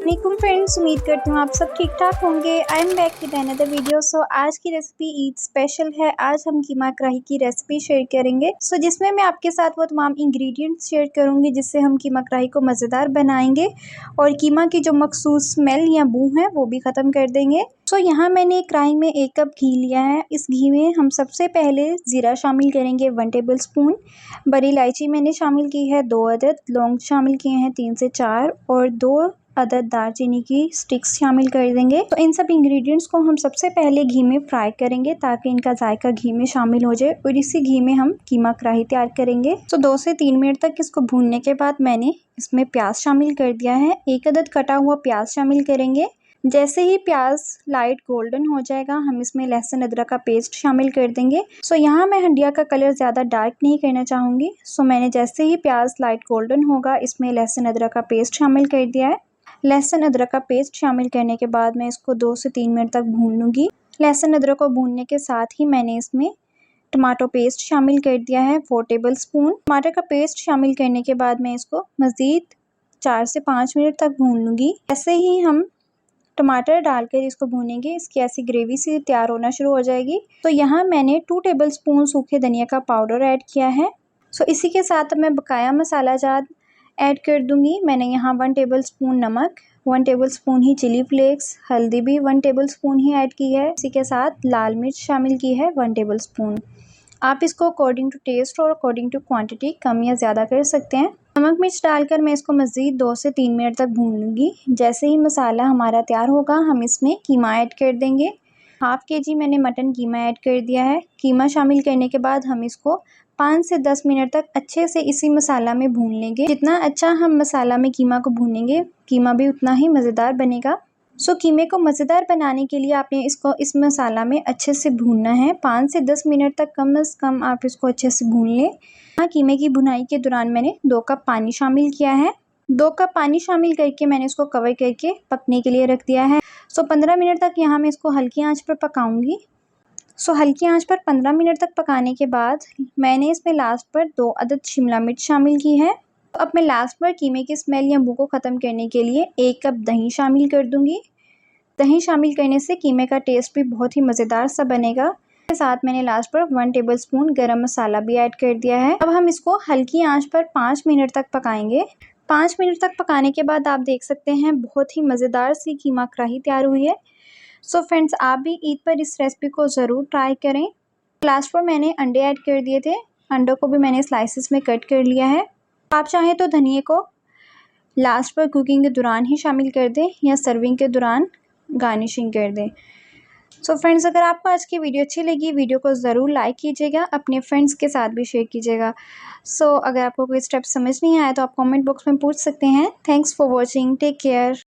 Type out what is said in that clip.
वालेकुम फ्रेंड्स, उम्मीद करती हूँ आप सब ठीक ठाक होंगे। I am back with another video. So आज की रेसिपी ईद स्पेशल है। आज हम कीमा कढ़ाई की रेसिपी शेयर करेंगे। जिसमें मैं आपके साथ वो तमाम इंग्रेडिएंट्स शेयर करूँगी जिससे हम कीमा कढ़ाई को मज़ेदार बनाएंगे और कीमा की जो मखसूस स्मेल या बू है वो भी ख़त्म कर देंगे। यहाँ मैंने कढ़ाई में 1 कप घी लिया है। इस घी में हम सबसे पहले ज़ीरा शामिल करेंगे 1 टेबल स्पून। बड़ी इलायची मैंने शामिल की है 2 अदद, लौंग शामिल किए हैं 3 से 4 और 2 अदद दालचीनी की स्टिक्स शामिल कर देंगे। इन सब इंग्रेडिएंट्स को हम सबसे पहले घी में फ्राई करेंगे ताकि इनका जायका घी में शामिल हो जाए और इसी घी में हम कीमा कढ़ाई तैयार करेंगे। 2 से 3 मिनट तक इसको भूनने के बाद मैंने इसमें प्याज शामिल कर दिया है। 1 अदद कटा हुआ प्याज शामिल करेंगे। जैसे ही प्याज लाइट गोल्डन हो जाएगा हम इसमें लहसुन अदरक का पेस्ट शामिल कर देंगे। यहाँ मैं हंडिया का कलर ज़्यादा डार्क नहीं करना चाहूँगी। मैंने जैसे ही प्याज लाइट गोल्डन होगा इसमें लहसुन अदरक का पेस्ट शामिल कर दिया है। लहसुन अदरक का पेस्ट शामिल करने के बाद मैं इसको 2 से 3 मिनट तक भून लूँगी। लहसुन अदरक को भूनने के साथ ही मैंने इसमें टमाटो पेस्ट शामिल कर दिया है 4 टेबल स्पून। टमाटर का पेस्ट शामिल करने के बाद मैं इसको मज़ीद 4 से 5 मिनट तक भून लूँगी। ऐसे ही हम टमाटर डालकर इसको भूनेंगे, इसकी ऐसी ग्रेवी सी तैयार होना शुरू हो जाएगी। यहाँ मैंने 2 टेबल स्पून सूखे धनिया का पाउडर ऐड किया है। इसी के साथ मैं बकाया मसाला जात ऐड कर दूंगी। मैंने यहाँ 1 टेबल स्पून नमक, 1 टेबल स्पून ही चिली फ्लेक्स, हल्दी भी 1 टेबल स्पून ही ऐड की है। इसी के साथ लाल मिर्च शामिल की है 1 टेबल स्पून। आप इसको अकॉर्डिंग टू टेस्ट और अकॉर्डिंग टू क्वांटिटी कम या ज़्यादा कर सकते हैं। नमक मिर्च डालकर मैं इसको मज़ीद 2 से 3 मिनट तक भून लूँगी। जैसे ही मसाला हमारा तैयार होगा हम इसमें कीमा ऐड कर देंगे। हाफ kg मैंने मटन कीमा ऐड कर दिया है। कीमा शामिल करने के बाद हम इसको 5 से 10 मिनट तक अच्छे से इसी मसाला में भून लेंगे। जितना अच्छा हम मसाला में कीमा को भूनेंगे कीमा भी उतना ही मज़ेदार बनेगा। कीमे को मज़ेदार बनाने के लिए आपने इसको इस मसाला में अच्छे से भूनना है। 5 से 10 मिनट तक कम से कम आप इसको अच्छे से भून लें। कीमे की भुनाई के दौरान मैंने 2 कप पानी शामिल किया है। 2 कप पानी शामिल करके मैंने इसको कवर करके पकने के लिए रख दिया है। 15 मिनट तक यहाँ मैं इसको हल्की आंच पर पकाऊंगी। हल्की आंच पर 15 मिनट तक पकाने के बाद मैंने इसमें लास्ट पर 2 अदद शिमला मिर्च शामिल की है। अब मैं लास्ट पर कीमे की स्मेल या बू को ख़त्म करने के लिए 1 कप दही शामिल कर दूंगी। दही शामिल करने से कीमे का टेस्ट भी बहुत ही मज़ेदार सा बनेगा। साथ मैंने लास्ट पर 1 टेबल स्पून गरम मसाला भी ऐड कर दिया है। अब हम इसको हल्की आंच पर 5 मिनट तक पकाएंगे। 5 मिनट तक पकाने के बाद आप देख सकते हैं बहुत ही मज़ेदार सी कीमा कढ़ाई तैयार हुई है। फ्रेंड्स, आप भी ईद पर इस रेसिपी को ज़रूर ट्राई करें। लास्ट पर मैंने अंडे ऐड कर दिए थे। अंडों को भी मैंने स्लाइसिस में कट कर लिया है। आप चाहें तो धनिए को लास्ट पर कुकिंग के दौरान ही शामिल कर दें या सर्विंग के दौरान गार्निशिंग कर दें। फ्रेंड्स, अगर आपको आज की वीडियो अच्छी लगी वीडियो को ज़रूर लाइक कीजिएगा, अपने फ्रेंड्स के साथ भी शेयर कीजिएगा। अगर आपको कोई स्टेप समझ नहीं आया तो आप कमेंट बॉक्स में पूछ सकते हैं। Thanks for watching, take care.